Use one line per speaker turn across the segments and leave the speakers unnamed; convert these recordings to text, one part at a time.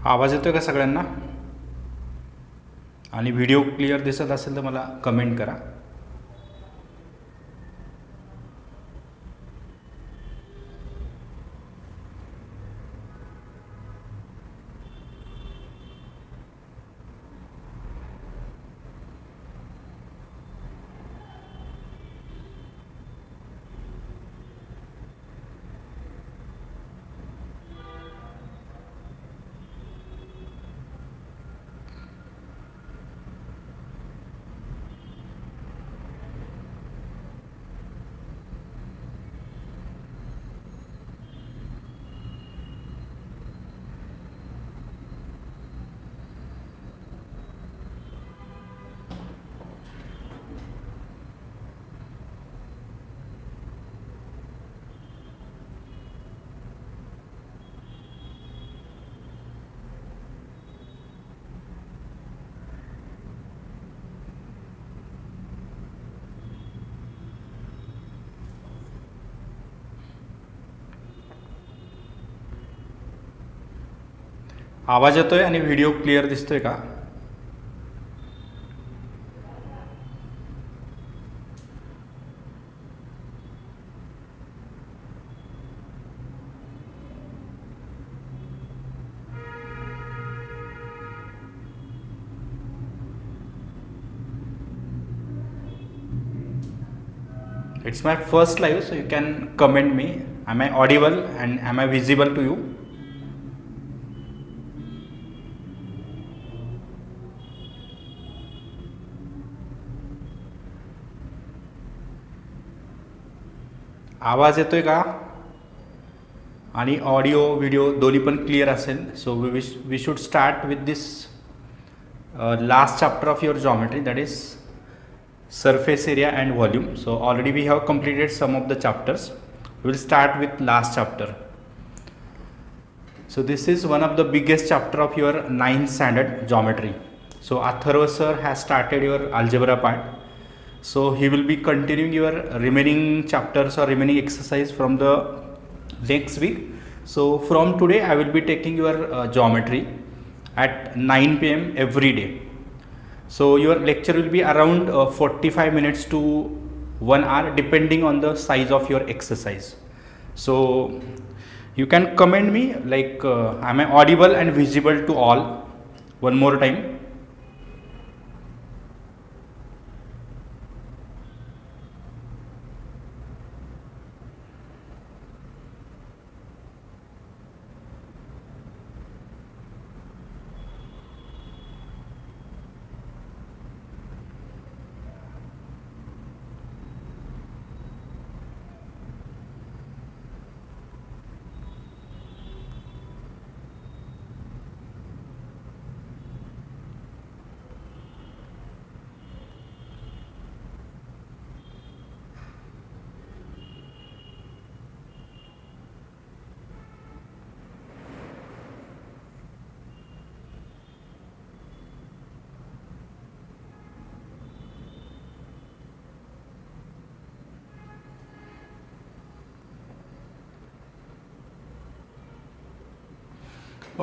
आवाज येतोय का सगळ्यांना? आणि व्हिडिओ क्लिअर दिसत असेल तर मला कमेंट करा. आवाज येतोय आणि व्हिडिओ क्लिअर दिसतोय का? It's my first live, so you can comment me. Am I audible and am I visible to you? आवाज येतोय का? आणि ऑडिओ व्हिडिओ दोन्ही पण क्लिअर असेल. So we should start with this last chapter of your geometry, that is surface area and volume. So already we have completed some of the chapters. We will start with last chapter. So this is one of the biggest chapter of your 9th standard geometry. So Atharva sir has started your algebra part. So he will be continuing your remaining chapters or remaining exercise from the next week. So from today I will be taking your geometry at 9 p.m. every day. So your lecture will be around 45 minutes to 1 hour depending on the size of your exercise. So you can comment me like am I audible and visible to all? One more time.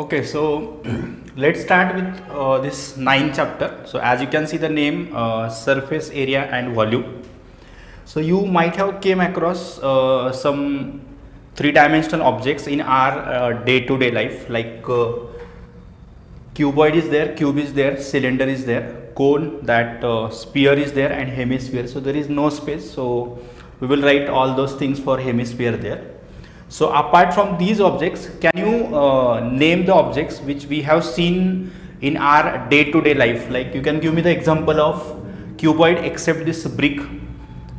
Okay, so let's start with this 9th chapter. So as you can see the name, surface area and volume. So you might have came across some three-dimensional objects in our day-to-day life, like cuboid is there, cube is there, cylinder is there, cone, that sphere is there, and hemisphere. So there is no space, so we will write all those things for hemisphere there. So apart from these objects, can you name the objects which we have seen in our day-to-day life? Like you can give me the example of cuboid except this brick,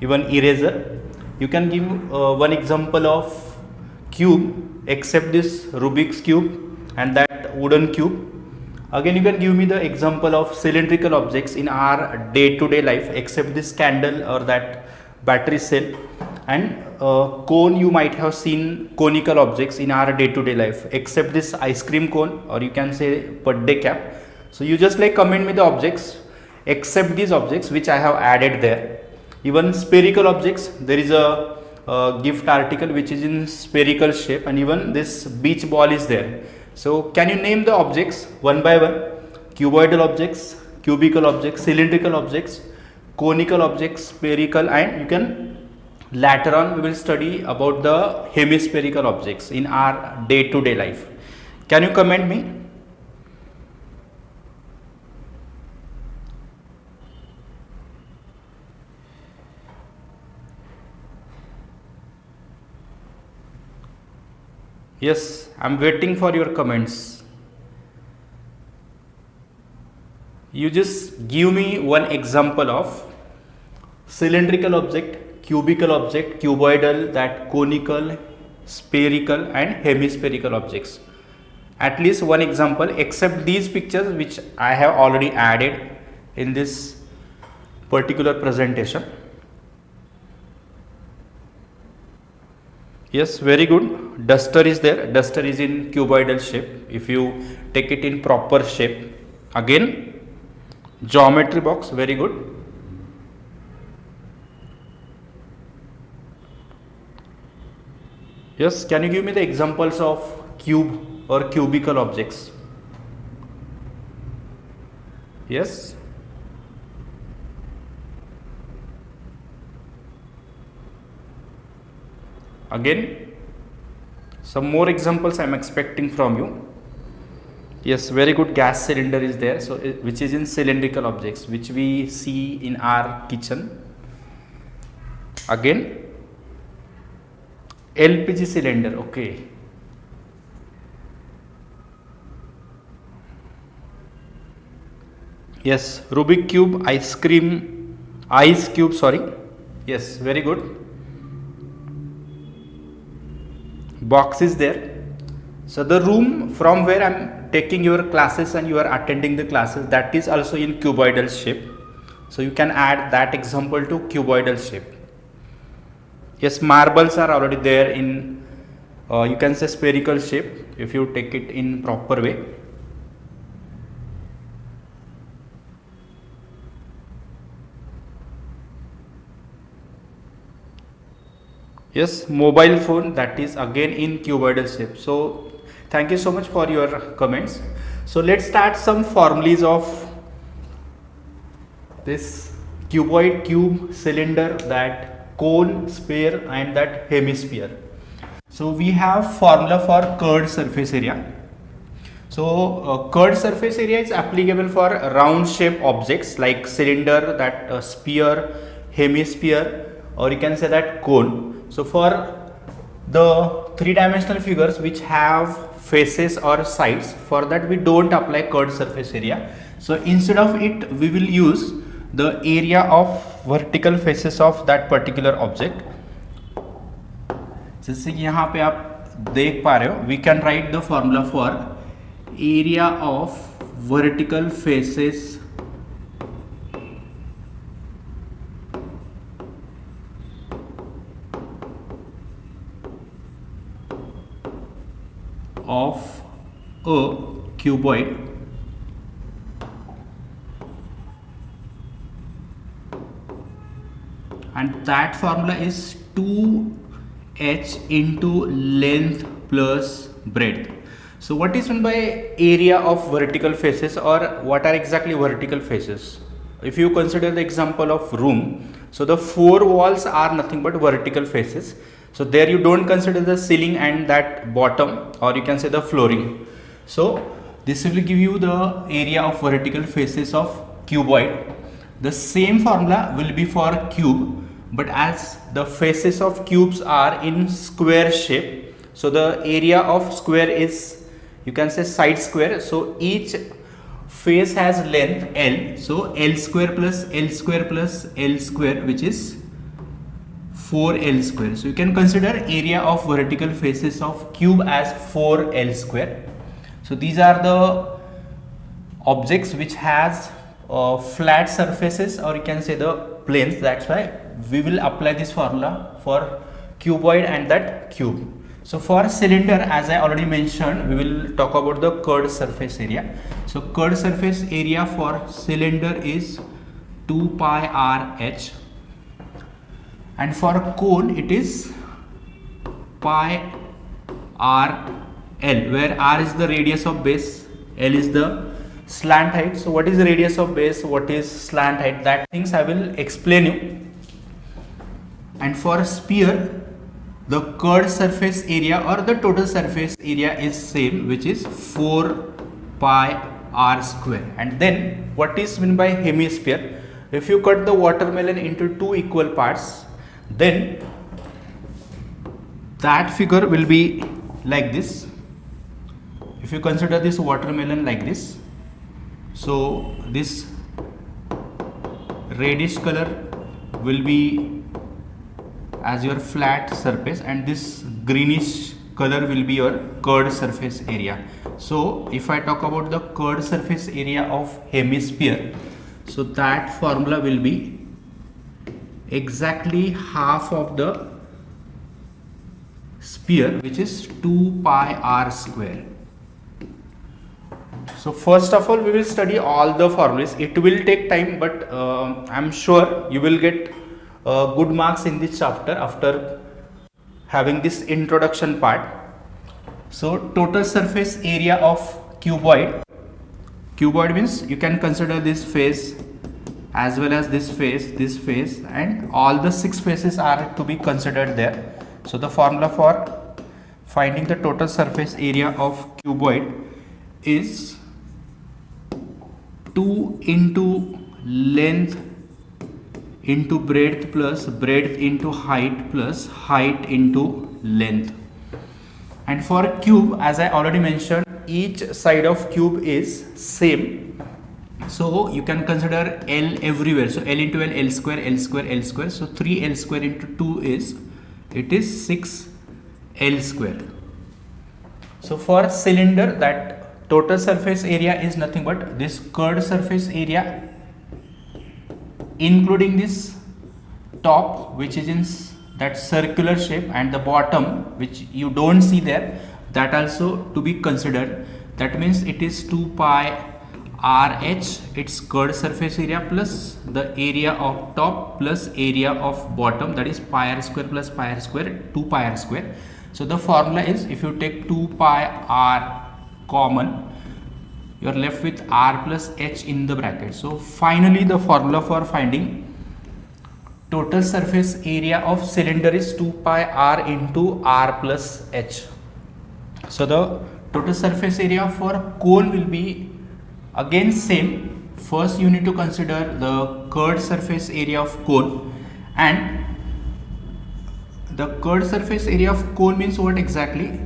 even eraser. You can give one example of cube except this Rubik's cube and that wooden cube. Again you can give me the example of cylindrical objects in our day-to-day life except this candle or that battery cell, and cone you might have seen conical objects in our day-to-day life except this ice cream cone, or you can say birthday cap. So you just like comment me the objects except these objects which I have added there. Even spherical objects, there is a gift article which is in spherical shape, and even this beach ball is there So can you name the objects one by one? Cuboidal objects, cubical objects, cylindrical objects, conical objects, spherical, and you can later on we will study about the hemispherical objects in our day-to-day life. Can you comment me? Yes, I'm waiting for your comments. You just give me one example of cylindrical object, cubical object, cuboidal, that conical, spherical and hemispherical objects. At least one example, except these pictures which I have already added in this particular presentation. Yes, very good. Duster is there. Duster is in cuboidal shape. If you take it in proper shape, again geometry box, very good. Yes, can you give me the examples of cube or cubical objects? Yes. Again, some more examples I am expecting from you. Yes, very good. Gas cylinder is there, so which is in cylindrical objects, which we see in our kitchen. Again, LPG cylinder. Okay. Yes, Rubik cube, ice cube. Sorry. Yes, very good. Box is there. So the room from where I'm taking your classes and you are attending the classes, that is also in cuboidal shape. So you can add that example to cuboidal shape. Yes, marbles are already there in you can say spherical shape if you take it in proper way. Yes, mobile phone, that is again in cuboidal shape. So thank you so much for your comments. So let's start some formulas of this cuboid, cube, cylinder, that cone, sphere and that hemisphere. So we have formula for curved surface area. So curved surface area is applicable for round shape objects like cylinder, that sphere, hemisphere, or you can say that cone. So for the three-dimensional figures which have faces or sides, for that we don't apply curved surface area. So instead of it we will use the area of vertical faces of that particular object. जैसे कि यहाँ पे आप देख पा रहे हो, we can write the formula for area of vertical faces of a cuboid and that formula is 2h into length plus breadth. So what is meant by area of vertical faces, or what are exactly vertical faces? If you consider the example of room, so the four walls are nothing but vertical faces. So there you don't consider the ceiling and that bottom, or you can say the flooring. So this will give you the area of vertical faces of cuboid. The same formula will be for cube, but as the faces of cubes are in square shape, so the area of square is, you can say, side square. So each face has length L, so L square plus L square plus L square, which is 4L square. So you can consider area of vertical faces of cube as 4L square. So these are the objects which has flat surfaces, or you can say the planes. That's why we will apply this formula for cuboid and that cube. So for cylinder, as I already mentioned, we will talk about the curved surface area. So curved surface area for cylinder is 2 pi r h, and for cone it is pi r L, where R is the radius of base, L is the slant height. So what is the radius of base, what is slant height, that things I will explain you. And for a sphere, the curved surface area or the total surface area is same, which is 4 pi r square. And then what is meant by hemisphere? If you cut the watermelon into two equal parts, then that figure will be like this. If you consider this watermelon like this, so this reddish color will be as your flat surface and this greenish color will be your curved surface area. So if I talk about the curved surface area of hemisphere, so that formula will be exactly half of the sphere, which is 2 pi r square. So first of all, we will study all the formulas. It will take time, but I am sure you will get good marks in this chapter after having this introduction part. So total surface area of cuboid. Cuboid means you can consider this face as well as this face, and all the 6 faces are to be considered there. So the formula for finding the total surface area of cuboid is 2 into length into breadth plus breadth into height plus height into length. And for a cube, as I already mentioned, each side of cube is same, so you can consider L everywhere. So L into L, L square, L square, L square. So 3L square into 2 is 6L square. So for cylinder, that total surface area is nothing but this curved surface area including this top, which is in that circular shape, and the bottom, which you don't see there, that also to be considered. That means it is 2 pi RH, its curved surface area, plus the area of top plus area of bottom, that is pi r square plus pi r square, 2 pi r square. So the formula is, if you take 2 pi r common, you are left with r plus h in the bracket. So finally the formula for finding total surface area of cylinder is 2 pi r into r plus h. So the total surface area for cone will be again same. First you need to consider the curved surface area of cone, and the curved surface area of cone means what exactly?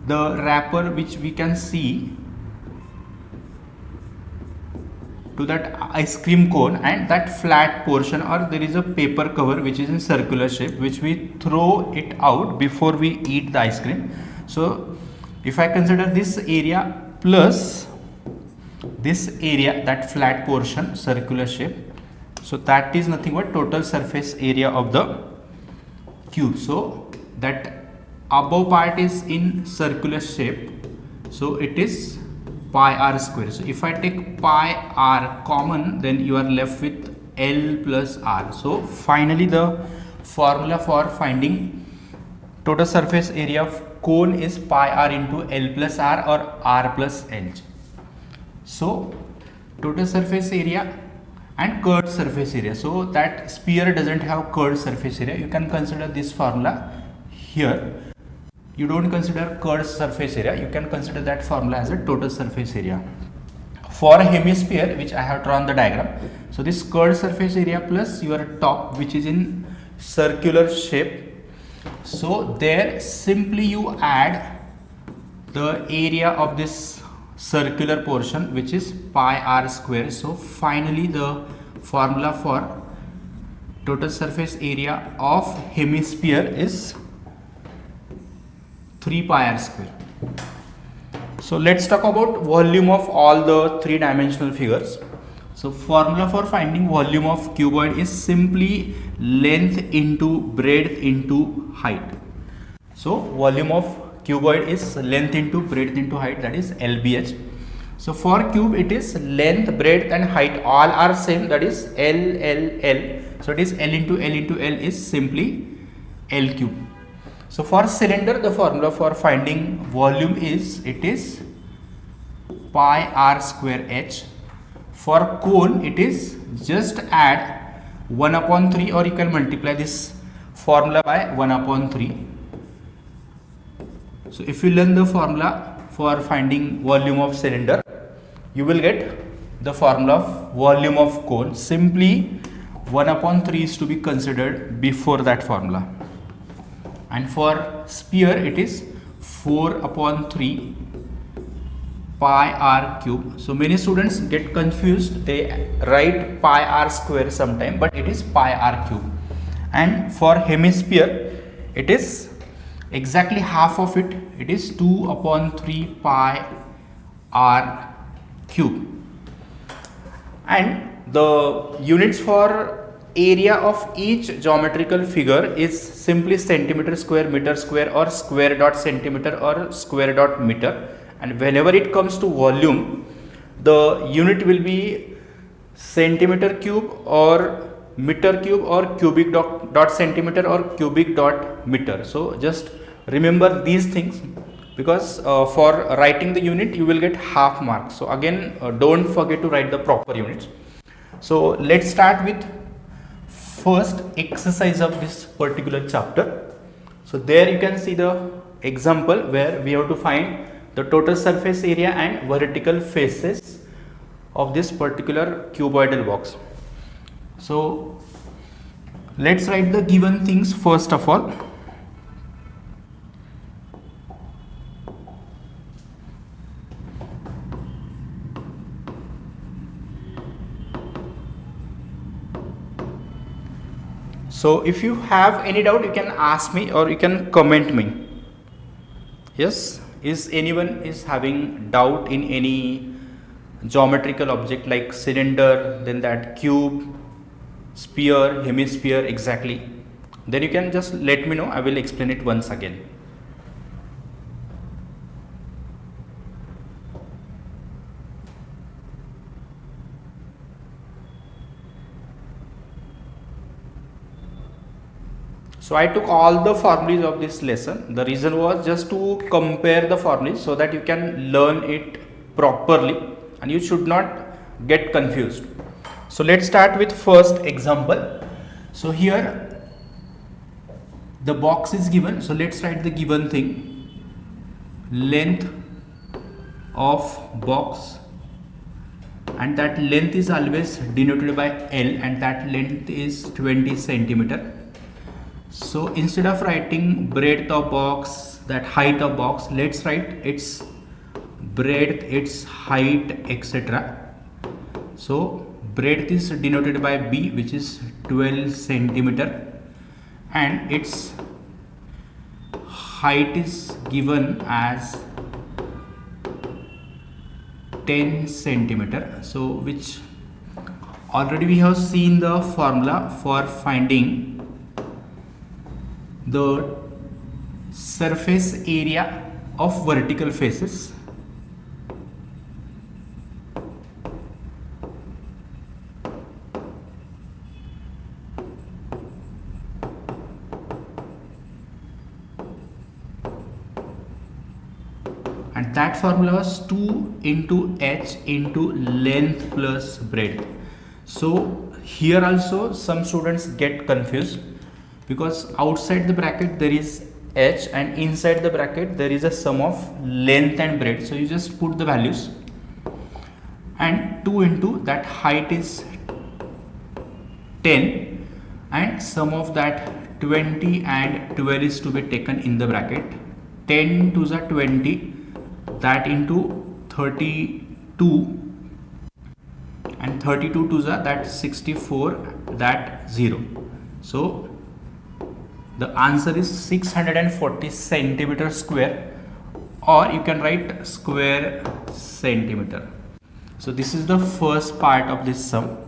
The wrapper which we can see to that ice cream cone, and that flat portion, or there is a paper cover which is in circular shape, which we throw it out before we eat the ice cream. So if I consider this area plus this area, that flat portion, circular shape, so that is nothing but total surface area of the cube. So that above part is in circular shape, so it is pi r square. So if I take pi r common, then you are left with L plus r. So finally the formula for finding total surface area of cone is pi r into L plus r or r plus L. So total surface area and curved surface area. So that sphere doesn't have curved surface area, you can consider this formula here. You don't consider curved surface area, you can consider that formula as a total surface area. For a hemisphere, which I have drawn the diagram, so this curved surface area plus your top, which is in circular shape, so there simply you add the area of this circular portion, which is pi r square. So finally the formula for total surface area of hemisphere is 3 pi r square. So let's talk about volume of all the 3-dimensional figures. So formula for finding volume of cuboid is simply length into breadth into height. So volume of cuboid is length into breadth into height, that is LBH. So for cube it is length, breadth and height all are same, that is L. So it is L into L into L is simply L cube. So for cylinder, the formula for finding volume is, it is pi r square h. For cone, it is just add 1 upon 3, or you can multiply this formula by 1 upon 3. So if you learn the formula for finding volume of cylinder, you will get the formula of volume of cone. Simply 1 upon 3 is to be considered before that formula. And for sphere, it is 4 upon 3 pi r cube. So many students get confused, they write pi r square sometime, but it is pi r cube. And for hemisphere, it is exactly half of it, it is 2 upon 3 pi r cube. And the units for area of each geometrical figure is simply centimeter square, meter square, or square dot centimeter or square dot meter. And whenever it comes to volume, the unit will be centimeter cube or meter cube or cubic dot centimeter or cubic dot meter. So just remember these things, because for writing the unit you will get half mark. So again, don't forget to write the proper units. So let's start with first exercise of this particular chapter. So there you can see the example where we have to find the total surface area and vertical faces of this particular cuboidal box. So let's write the given things first of all. So if you have any doubt, you can ask me or you can comment me. Yes, is anyone is having doubt in any geometrical object like cylinder, then that cube, sphere, hemisphere, exactly? Then you can just let me know, I will explain it once again. So I took all the formulas of this lesson. The reason was just to compare the formulas so that you can learn it properly and you should not get confused. So let's start with first example. So here the box is given. So let's write the given thing. Length of box, and that length is always denoted by L, and that length is 20 centimeter. So instead of writing breadth of box, that height of box, let's write its breadth, its height, etc. So breadth is denoted by B, which is 12 centimeter, and its height is given as 10 centimeter. So which already we have seen the formula for finding the surface area of vertical faces. And that formula was 2 into h into length plus breadth. So here also some students get confused, because outside the bracket there is h and inside the bracket there is a sum of length and breadth. So you just put the values, and 2 into that height is 10, and sum of that 20 and 12 is to be taken in the bracket. 10 to the 20, that into 32, and 32 to the that 64, that 0. So the answer is 640 centimeter square, or you can write square centimeter. So this is the first part of this sum.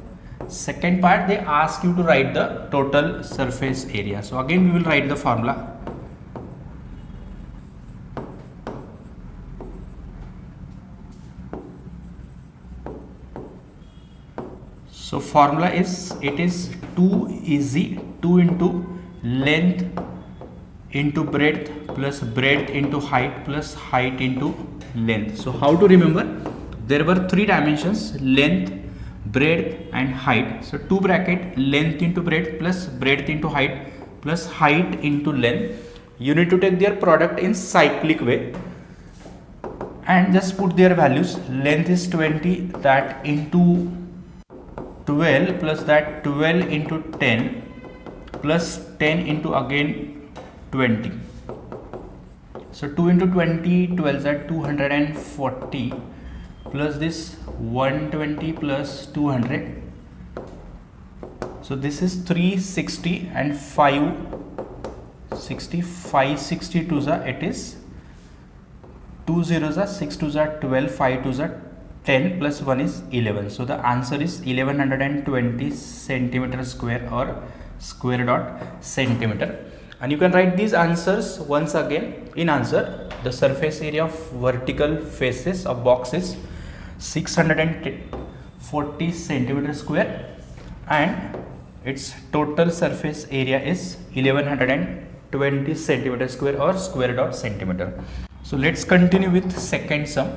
Second part, they ask you to write the total surface area. So again we will write the formula. So formula is, it is 2 easy, 2 into length into breadth plus breadth into height plus height into length. So how to remember? There were three dimensions: length, breadth and height. So two bracket length into breadth plus breadth into height plus height into length. You need to take their product in cyclic way and just put their values. Length is 20, that into 12 plus that 12 into 10 plus 10 into again 20. So 2 into 20, 12 is at 240 plus this 120 plus 200. So this is 360 and 560, 562 it is 2 zeros are 6 2s are 12, 5 2s are 10 plus 1 is 11. So the answer is 1120 centimeter square or square dot centimeter. And you can write these answers once again. In answer, the surface area of vertical faces of box is 640 centimeter square and its total surface area is 1120 centimeter square or square dot centimeter. So let's continue with second sum.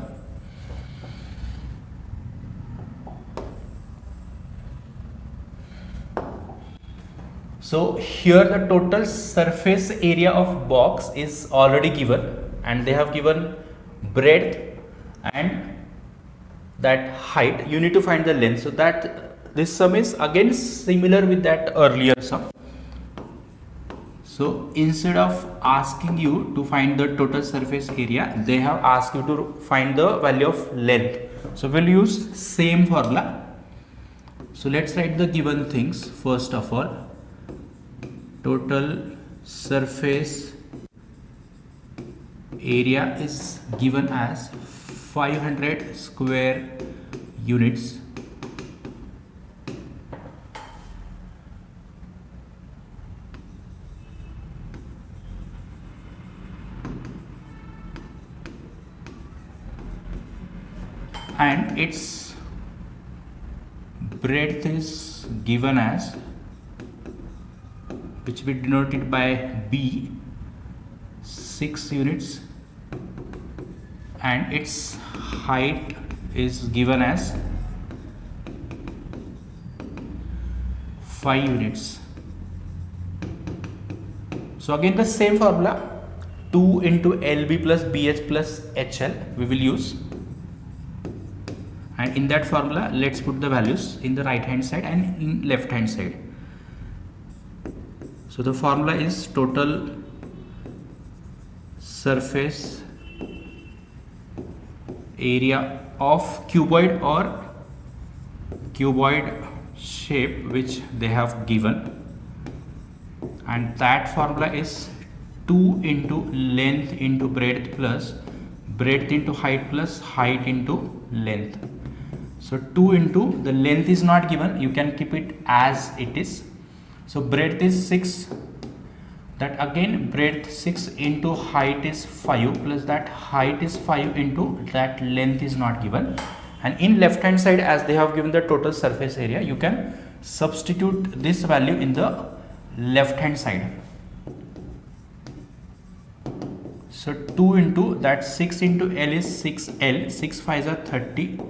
So here the total surface area of box is already given and they have given breadth and that height. You need to find the length. So that this sum is again similar with that earlier sum. So instead of asking you to find the total surface area, they have asked you to find the value of length. So we'll use same formula. So let's write the given things. First of all, total surface area is given as 500 square units. And its breadth is given as, which we denoted by B, 6 units, and its height is given as 5 units. So again the same formula, 2 into LB plus BH plus HL we will use. And in that formula, let's put the values in the right hand side and in left hand side. So the formula is total surface area of cuboid or cuboid shape which they have given. And that formula is 2 into length into breadth plus breadth into height plus height into length. So 2 into the length is not given, you can keep it as it is. So breadth is 6, that again breadth 6 into height is 5 plus that height is 5 into that length is not given. And in left hand side, as they have given the total surface area, you can substitute this value in the left hand side. So 2 into that 6 into L is 6L, 6 5s are 30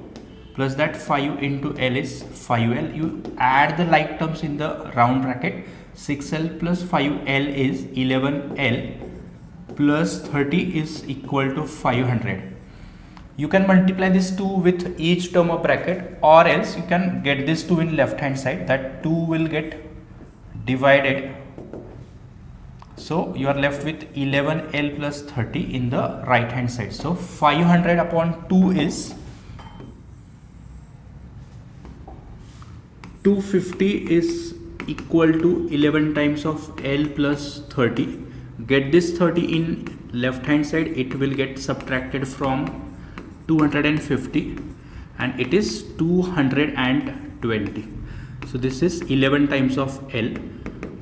plus that 5 into L is 5L. You add the like terms in the round bracket. 6L plus 5L is 11L plus 30 is equal to 500. You can multiply this 2 with each term of bracket, or else you can get this 2 in left hand side, that 2 will get divided. So you are left with 11L plus 30 in the right hand side. So 500 upon 2 is 250 is equal to 11 times of L plus 30. Get this 30 in left hand side, it will get subtracted from 250 and it is 220. So this is 11 times of L.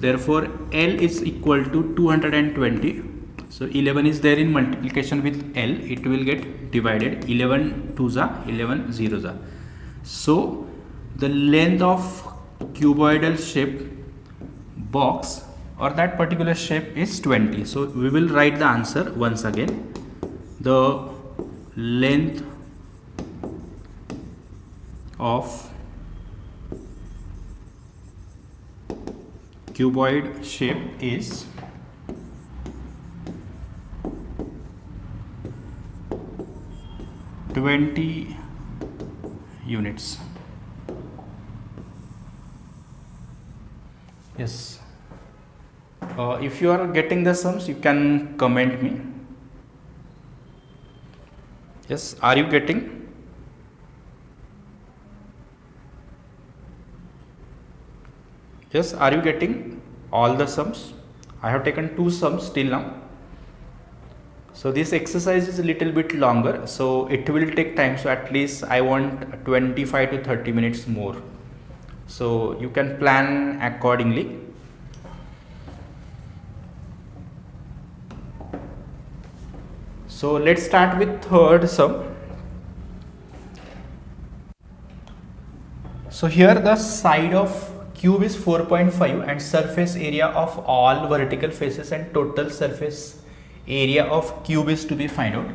Therefore L is equal to 220. So 11 is there in multiplication with L, it will get divided. 11 2s are 11 zeros are. So the length of cuboidal shape box or that particular shape is 20. So we will write the answer once again. The length of cuboid shape is 20 units. Yes. If you are getting the sums, you can comment me. Yes, are you getting? Yes, are you getting all the sums? I have taken 2 sums till now. So this exercise is a little bit longer, so it will take time. So at least I want 25 to 30 minutes more. So you can plan accordingly. So let's start with third sum. So here the side of cube is 4.5 and surface area of all vertical faces and total surface area of cube is to be find out.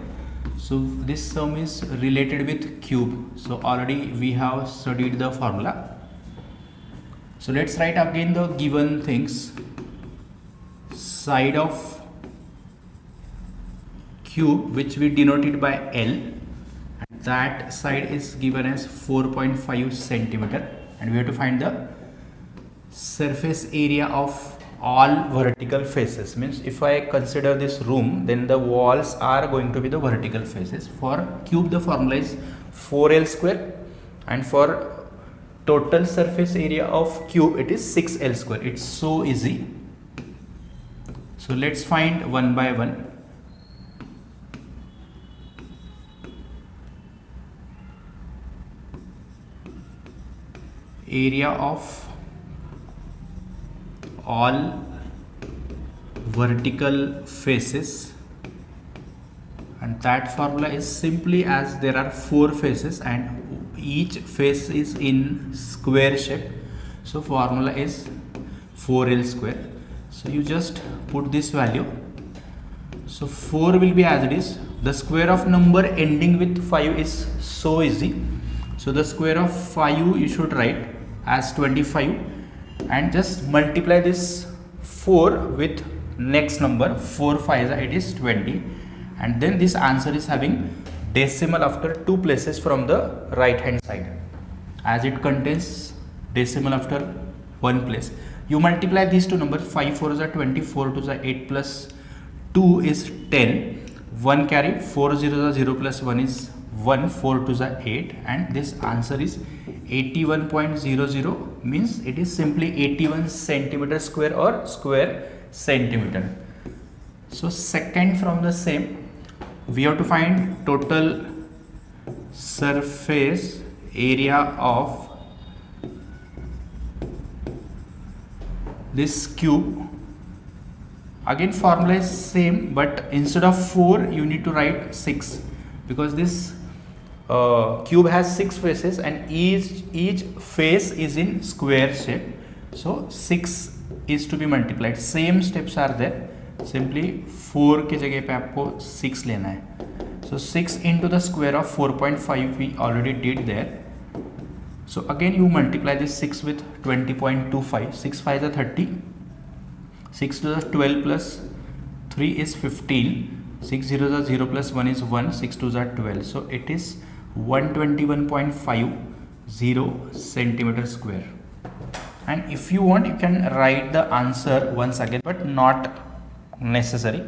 So this sum is related with cube. So already we have studied the formula. So let's write again the given things. Side of cube, which we denoted by L, and that side is given as 4.5 centimeter, and we have to find the surface area of all vertical faces. Means if I consider this room, then the walls are going to be the vertical faces. For cube the formula is 4L square, and for total surface area of cube it is 6L square. It's so easy. So let's find one by one. Area of all vertical faces, and that formula is simply as there are 4 faces and each face is in square shape, so formula is 4L square. So you just put this value. So 4 will be as it is. The square of number ending with 5 is so easy. So the square of 5 you should write as 25 and just multiply this 4 with next number 4 5 it is 20, and then this answer is having decimal after 2 places from the right hand side, as it contains decimal after 1 place. You multiply these two numbers, 5 4 is 24, 2 is 8 plus 2 is 10, 1 carry, 4 0 is 0 plus 1 is 1, 4 2 is 8, and this answer is 81.00, means it is simply 81 centimeter square or square centimeter. So second from the same, we have to find total surface area of this cube. Again formula is same, but instead of 4 you need to write 6, because this cube has 6 faces and each face is in square shape. So 6 is to be multiplied. Same steps are there, simply 4 के जगह पे आपको 6 लेना है. So 6 into the square of 4.5 we already did there. So again you multiply this 6 with 20.25. 6 5 is 30. 6 to the 12 plus 3 is 15. 6 0 is 0 plus 1 is 1. 6 2 is 12. So it is 121.50 centimeter square. And if you want, you can write the answer once again, but not necessary.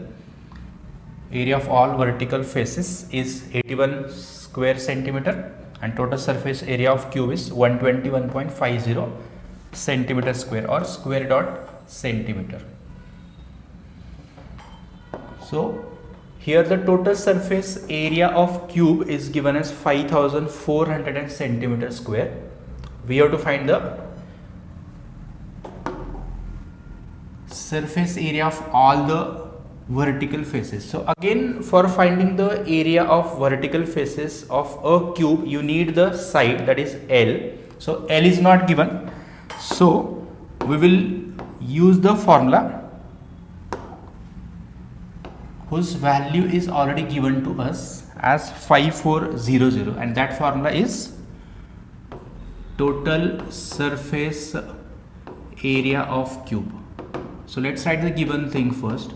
Area of all vertical faces is 81 square centimeter and total surface area of cube is 121.50 centimeter square or square dot centimeter. So here the total surface area of cube is given as 5400 centimeter square. We have to find the surface area of all the vertical faces. So again, for finding the area of vertical faces of a cube, you need the side, that is L. So L is not given, so we will use the formula whose value is already given to us as 5400, and that formula is total surface area of cube. So let's write the given thing first.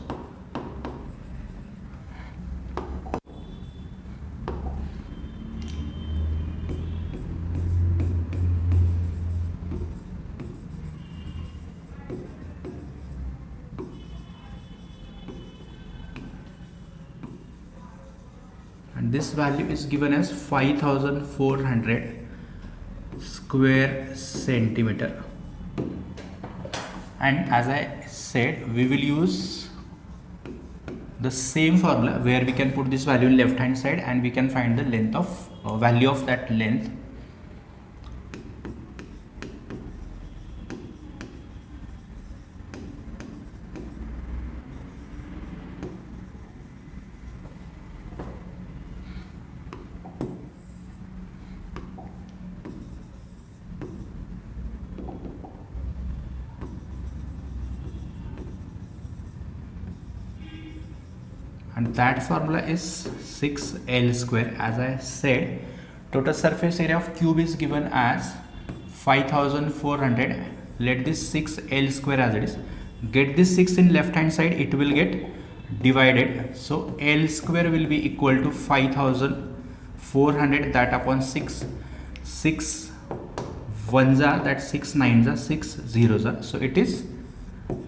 And this value is given as 5400 square centimeter. And as I said, we will use the same formula where we can put this value in left hand side and we can find the length of value of that length. And that formula is 6L square. As I said, total surface area of cube is given as 5400. Let this 6L square as it is. Get this 6 in left hand side, it will get divided. So L square will be equal to 5400, that upon 6. 6 ones are, that 6 nines are, 6 zeros are. So it is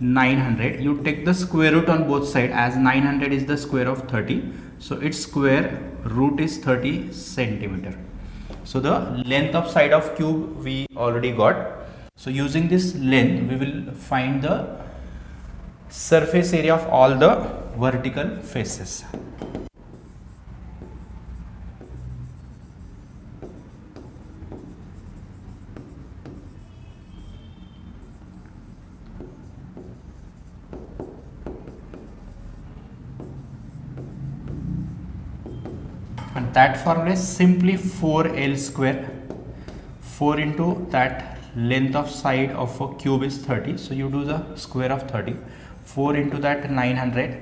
900. You take the square root on both sides, as 900 is the square of 30, so its square root is 30 centimeter. So the length of side of cube we already got. So using this length we will find the surface area of all the vertical faces. And that formula is simply 4L square. 4 into that length of side of a cube is 30, so you do the square of 30. 4 into that 900,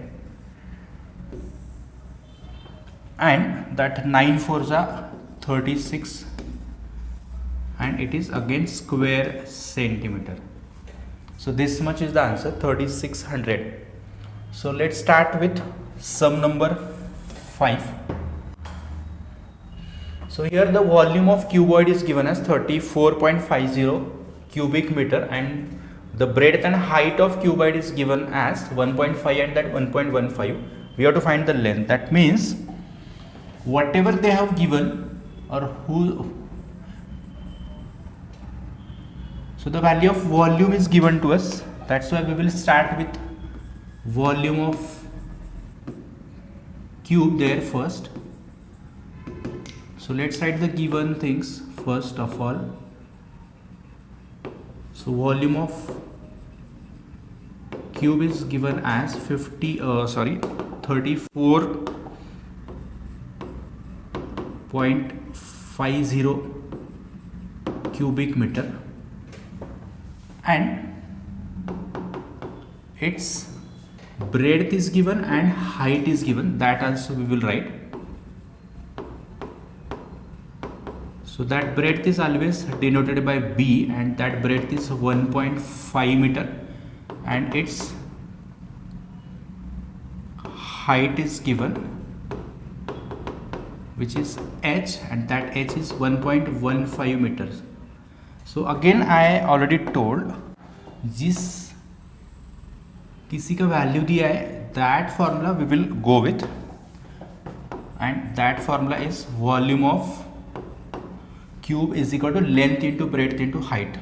and that 9 fours are 36, and it is again square centimeter. So this much is the answer, 3600. So let's start with sum number 5. So here the volume of cuboid is given as 34.50 cubic meter, and the breadth and height of cuboid is given as 1.5 and that 1.15. We have to find the length. That means whatever they have given, or so the value of volume is given to us. That's why we will start with volume of cube there first. So let's write the given things first of all. So volume of cube is given as 34.50 cubic meter, and its breadth is given and height is given, that also we will write. So that breadth is always denoted by B, and that breadth is 1.5 meter, and its height is given, which is H, and that H is 1.15 meters. So again I already told, जिस किसी का value दिया है, that formula we will go with, and that formula is volume of cube is equal to length into breadth into height.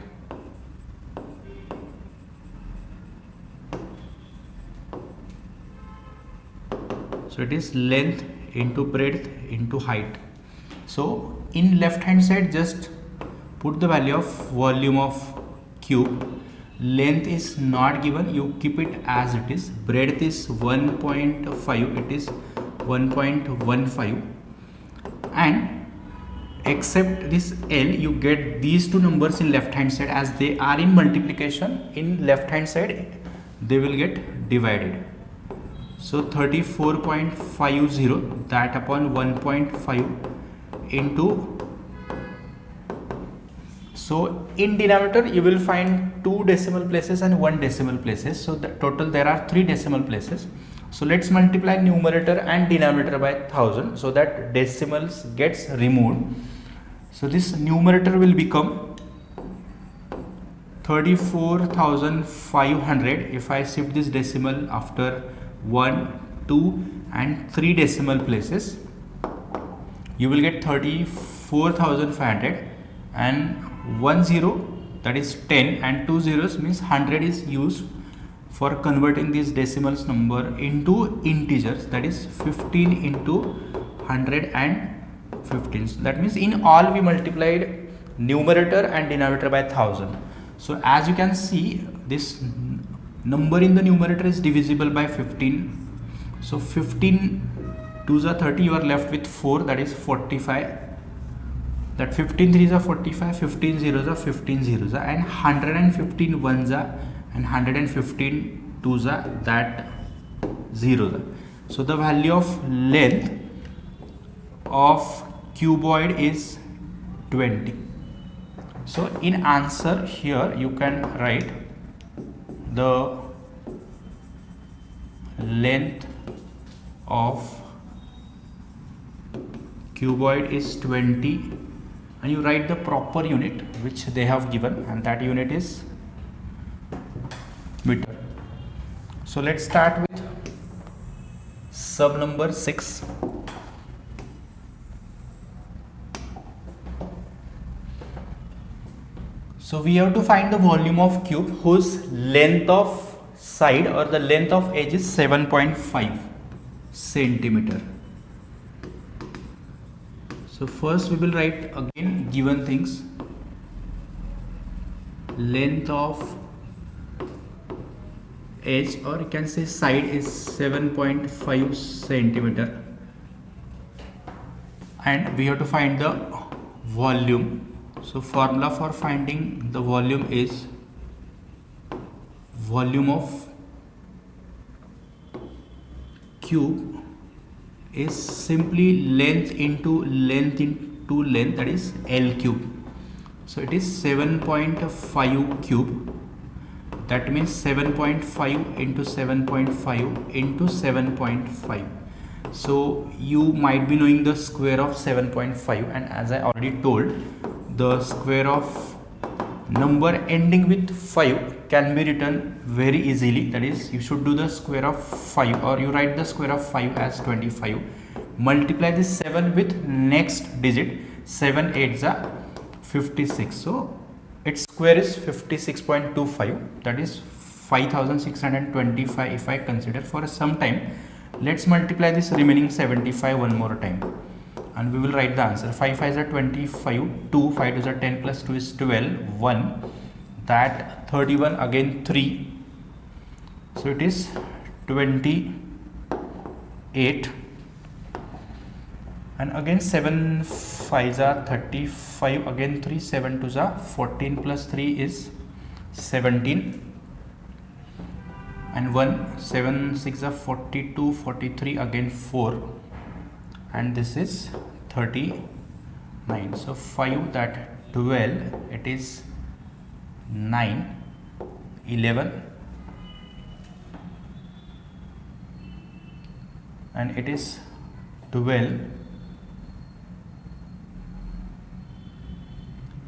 So it is length into breadth into height. So in left hand side just put the value of volume of cube. Length is not given, you keep it as it is. Breadth is 1.5, it is 1.15, and except this L, you get these two numbers in left hand side, as they are in multiplication in left hand side, they will get divided. So 34.50, that upon 1.5 into, so in denominator you will find 2 decimal places and 1 decimal places. So the total there are 3 decimal places. So let's multiply numerator and denominator by 1000 so that decimals gets removed. So this numerator will become 34,500. If I shift this decimal after 1, 2 and 3 decimal places, you will get 34,500, and 10, that is 10, and 2 zeros means 100 is used for converting these decimals number into integers, that is 15 into 115. So that means in all we multiplied numerator and denominator by 1000. So as you can see, this number in the numerator is divisible by 15. So 15 2s are 30, you are left with 4, that is 45. That 15 3s are 45, 15 zeros are 15 zeros are, and 115 1s are, and 115 2s are, that zeros are. So the value of length of cuboid is 20. So in answer here you can write the length of cuboid is 20, and you write the proper unit which they have given, and that unit is meter. So let's start with sub number 6. So we have to find the volume of cube whose length of side or the length of edge is 7.5 centimeter. So first we will write again given things. Length of edge, or you can say side, is 7.5 centimeter, and we have to find the volume. So formula for finding the volume is volume of cube is simply length into length, that is L cube. So it is 7.5 cube, that means 7.5 into 7.5 into 7.5. So you might be knowing the square of 7.5, and as I already told, the square of number ending with 5 can be written very easily. That is, you should do the square of 5, or you write the square of 5 as 25. Multiply this 7 with next digit. 7 8s are 56. So its square is 56.25. That is 5625 if I consider for some time. Let's multiply this remaining 75 one more time, and we will write the answer. 5 5s are 25, 2, 5 2s are 10 plus 2 is 12, 1, that 31, again 3, so it is 28, and again 7 5s are 35, again 3, 7 2s are 14 plus 3 is 17, and 1, 7 6 are 42, 43, again 4, and this is 39. So 5, that 12, it is 9, 11, and it is 12,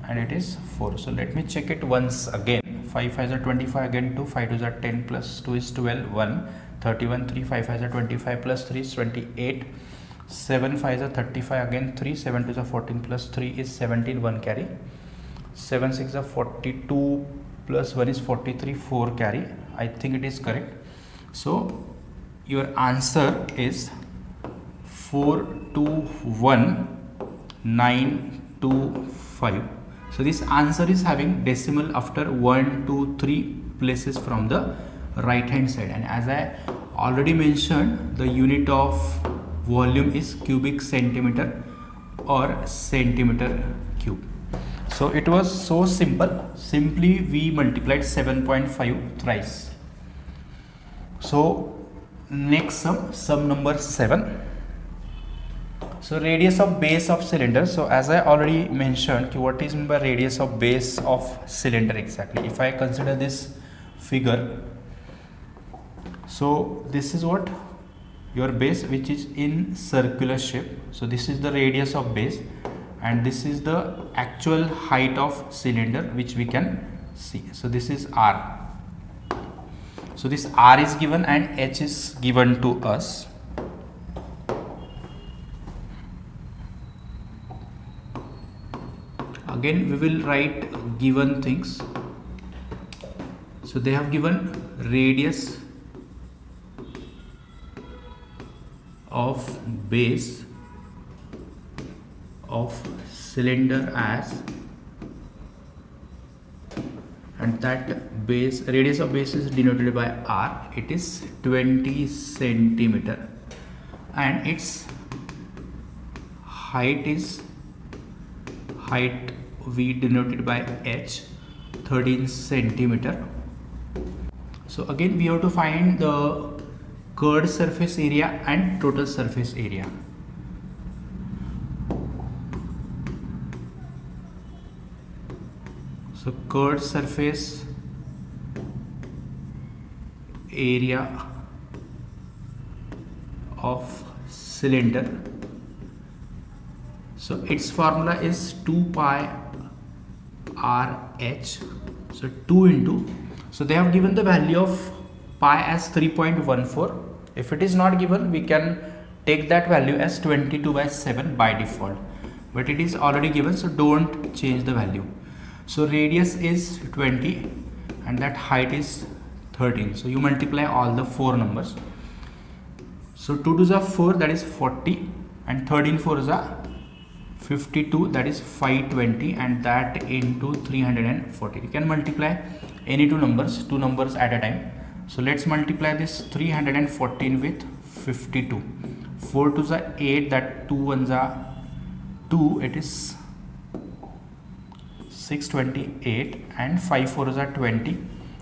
and it is 4. So let me check it once again. 5 5s are 25, again 2, 5 2s are 10 plus 2 is 12, 1, 31, 3, 5 5s are 25 plus 3 is 28, 7 5s are 35, again 3, 7 2s are 14 plus 3 is 17, 1 carry, 7 6 are 42 plus 1 is 43, 4 carry. I think it is correct. So your answer is 421925. So this answer is having decimal after 1 2 3 places from the right hand side, and as I already mentioned, the unit of volume is cubic centimeter or centimeter cube. So it was so simple. Simply we multiplied 7.5 thrice. So Next sum number 7. So radius of base of cylinder. So as I already mentioned, what is meant by radius of base of cylinder exactly? If I consider this figure, so this is what your base, which is in circular shape. So this is the radius of base, and this is the actual height of cylinder, which we can see. So this is R. So this R is given and H is given to us. Again we will write given things. So they have given radius of base of cylinder as, and that base, radius of base is denoted by R. It is 20 centimeter, and its height we denoted by H, 13 centimeter. So again we have to find the curved surface area and total surface area. So curved surface area of cylinder. So its formula is 2 pi RH. So 2 into, so they have given the value of pi as 3.14. If it is not given, we can take that value as 22/7 by default, but it is already given, so don't change the value. So radius is 20 and that height is 13. So you multiply all the 4 numbers. So 2 to the 4, that is 40, and 13 4 is 52, that is 520, and that into 340. You can multiply any two numbers at a time. So let's multiply this 314 with 52. 4 to the 8, that 2 ones are 2, it is 628, and 5 4 are 20,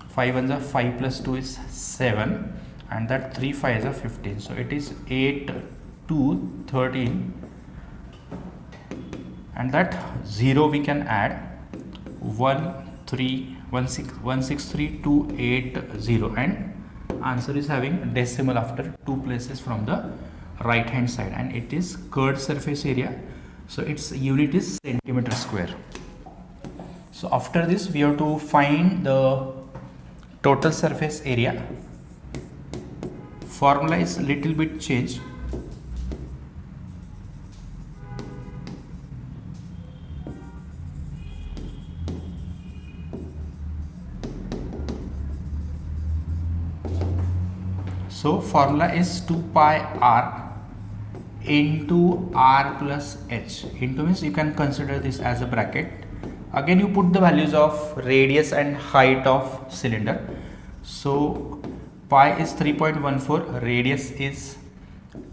5 ones are 5 plus 2 is 7, and that 3 5 are 15. So it is 8 2 13, and that 0 we can add 163,280, and answer is having decimal after 2 places from the right hand side, and it is curved surface area. So its unit is centimeter square. So after this we have to find the total surface area. Formula is little bit changed. So formula is 2 pi R into R plus H. Into means you can consider this as a bracket. Again you put the values of radius and height of cylinder. So pi is 3.14, radius is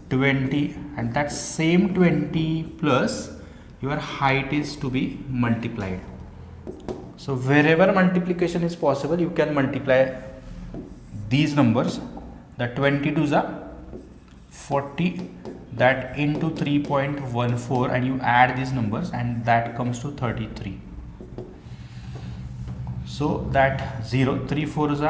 20, and that same 20 plus your height is to be multiplied. So wherever multiplication is possible, you can multiply these numbers. The 22 is 40, that into 3.14, and you add these numbers, and that comes to 33. So that 0, 3 4 is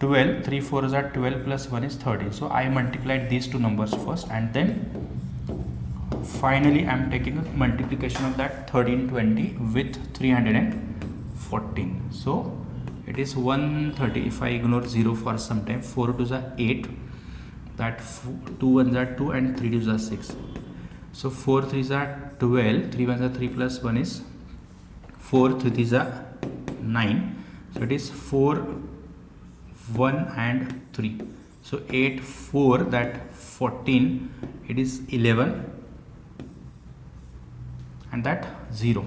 12, 3 4 is 12 plus 1 is 13. So I multiplied these two numbers first, and then finally I am taking a multiplication of that 1320 with 314. So it is 130. If I ignore 0 for some time, 4 2 is 8, that 2 1s are 2, and 3 2s are 6. So 4 3s are 12, 3 1s are 3 plus 1 is 4, 3 3s are 9. So it is 4 1 and 3. So 8 4, that 14, it is 11, and that 0.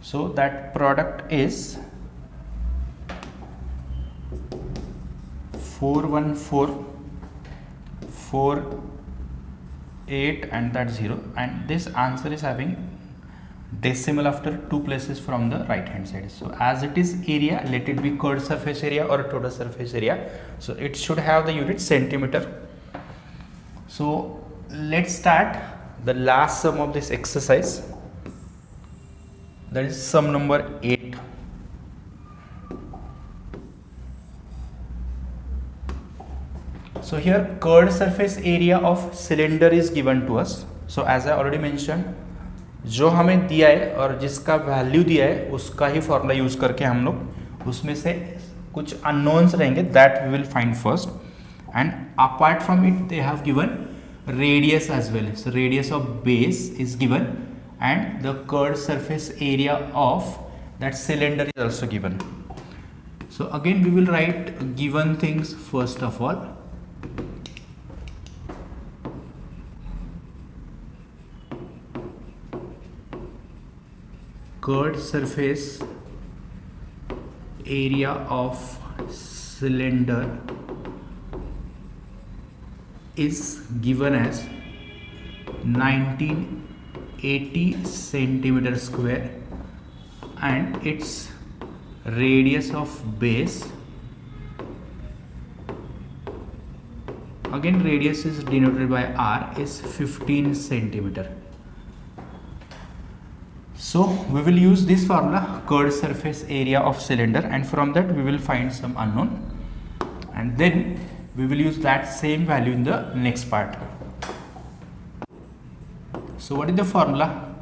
So that product is 41448, and that 0, and this answer is having decimal after two places from the right hand side. So as it is area, let it be curved surface area or total surface area. So it should have the unit centimeter. So let's start the last sum of this exercise. That is sum number 8. So here curved surface area of cylinder is given to us. So as I already mentioned, जो हमें दिया है और जिसका value दिया है उसका ही formula use करके हम लोग उसमें से कुछ अननोन्स रहेंगे that we will find first, and apart from it they have given radius as well. So radius of base is given and the curved surface area of that cylinder is also given. So again we will write given things first of all. Curved surface area of cylinder is given as 1980 centimeter square and its radius of base, again radius is denoted by r, is 15 centimeter. So we will use this formula, curved surface area of cylinder, and from that we will find some unknown and then we will use that same value in the next part. So what is the formula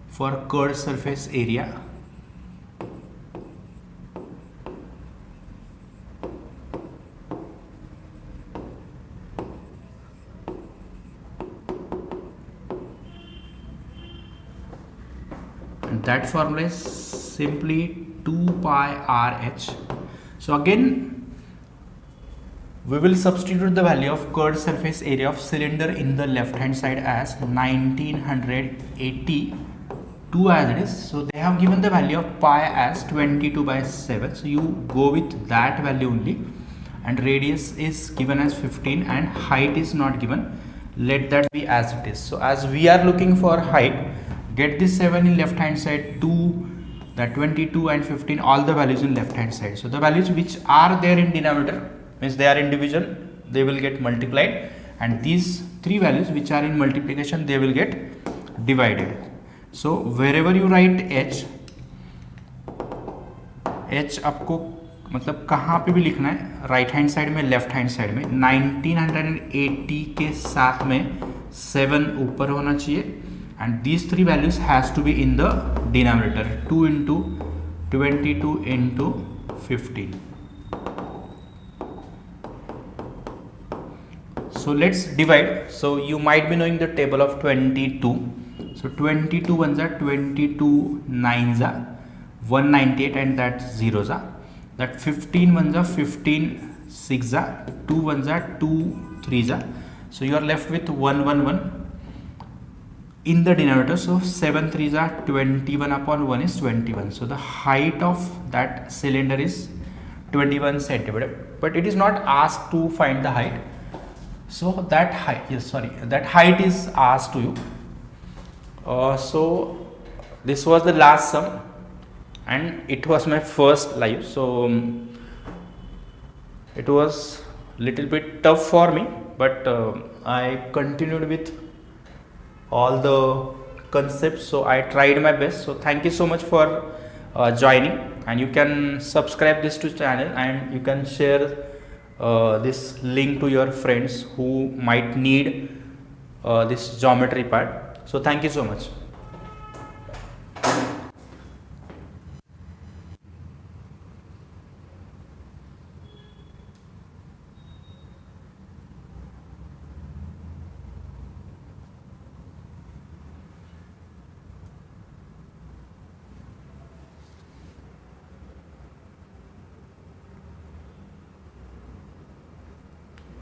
for curved surface area? And that formula is simply 2 pi RH. So again we will substitute the value of curved surface area of cylinder in the left hand side as 1982 as it is. So they have given the value of pi as 22/7. So you go with that value only, and radius is given as 15 and height is not given. Let that be as it is. So as we are looking for height, get this 7 in left hand side, 2, that 22 and 15, all the values in left hand side. So the values which are there in denominator, means they are in division, they will get multiplied, and these three values which are in multiplication, they will get divided. So wherever you write h आपको मतलब कहाँ पे भी लिखना है, right hand side में, left hand side में. 1980 के साथ में 7 ऊपर होना चाहिए, and these three values has to be in the denominator, 2 into 22 into 15. So let's divide. So you might be knowing the table of 22. So 22 ones are 22 nines are 198 and that zeros are. That 15 ones are 15 6 are, 2 ones are 2 3s are. So you are left with 111 in the denominator. So 7 3s are 21 upon 1 is 21. So the height of that cylinder is 21 centimeter, but it is not asked to find the height. So that height, yes, sorry, that height is asked to you. So this was the last sum and it was my first live. So it was little bit tough for me, but I continued with all the concepts. So I tried my best. So thank you so much for joining, and you can subscribe this to channel and you can share this link to your friends who might need this geometry part. So thank you so much.